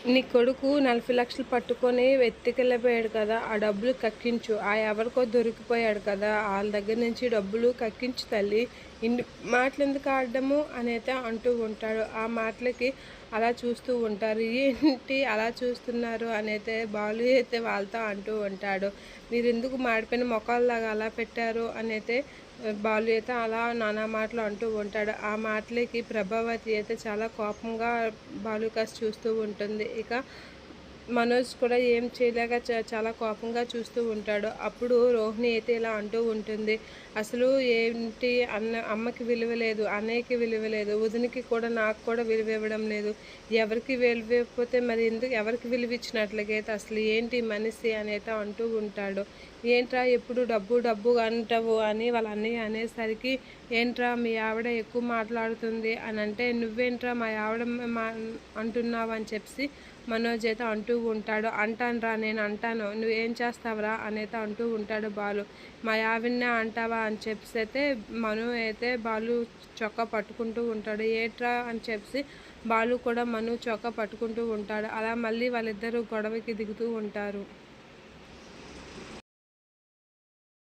నీ కొడుకు 40 లక్షలు పట్టుకొని ఎత్తుకెళ్ళిపోయాడు కదా! ఆ డబ్బులు కక్కించు. ఆ ఎవరికో దొరికిపోయాడు కదా! ఆళ్ళ దగ్గర నుంచి డబ్బులు కక్కించు తల్లి. ఇన్ని మాటలెందుకు ఆడడము అనైతే అంటూ ఉంటాడు. ఆ మాటలకి అలా చూస్తూ ఉంటారు. ఏంటి అలా చూస్తున్నారు అనైతే బాలు అయితే వాళ్ళతో అంటూ ఉంటాడు. మీరెందుకు మాడిపోయిన మొఖాల్లాగా అలా పెట్టారు అనైతే బాలు అయితే అలా నానా మాటలు అంటూ ఉంటాడు. ఆ మాటలకి ప్రభావతి అయితే చాలా కోపంగా బాలు కాసి చూస్తూ ఉంటుంది. ఇక మనోజ్ కూడా ఏం చేయలేక చాలా కోపంగా చూస్తూ ఉంటాడు. అప్పుడు రోహిణి అయితే ఇలా అంటూ ఉంటుంది. అసలు ఏంటి అమ్మకి విలువ లేదు, అన్నయ్యకి విలువ లేదు, వదినకి కూడా నాకు కూడా విలువ ఇవ్వడం లేదు. ఎవరికి విలువ ఇవ్వకపోతే మరి ఎందుకు ఎవరికి విలువ ఇచ్చినట్లయితే అసలు ఏంటి మనిషి అనైతే అంటూ ఉంటాడు. ఏంట్రా ఎప్పుడు డబ్బు డబ్బు అంటావు అని వాళ్ళ అన్నయ్య అనేసరికి, ఏంట్రా మీ ఆవిడ ఎక్కువ మాట్లాడుతుంది అని అంటే, నువ్వేంట్రా మా ఆవిడ అంటున్నావు అని చెప్పి మనోజ్ అయితే అంటూ ఉంటాడు. అంటానురా నేను అంటాను, నువ్వేం చేస్తావురా అనైతే అంటూ ఉంటాడు బాలు. మా ఆవిడనే అంటావా అని చెప్పేసి అయితే మను అయితే బాలు చొక్కా పట్టుకుంటూ ఉంటాడు. ఏట్రా అని చెప్పి బాలు కూడా మను చొక్కా పట్టుకుంటూ ఉంటాడు. అలా మళ్ళీ వాళ్ళిద్దరూ గొడవకి దిగుతూ ఉంటారు.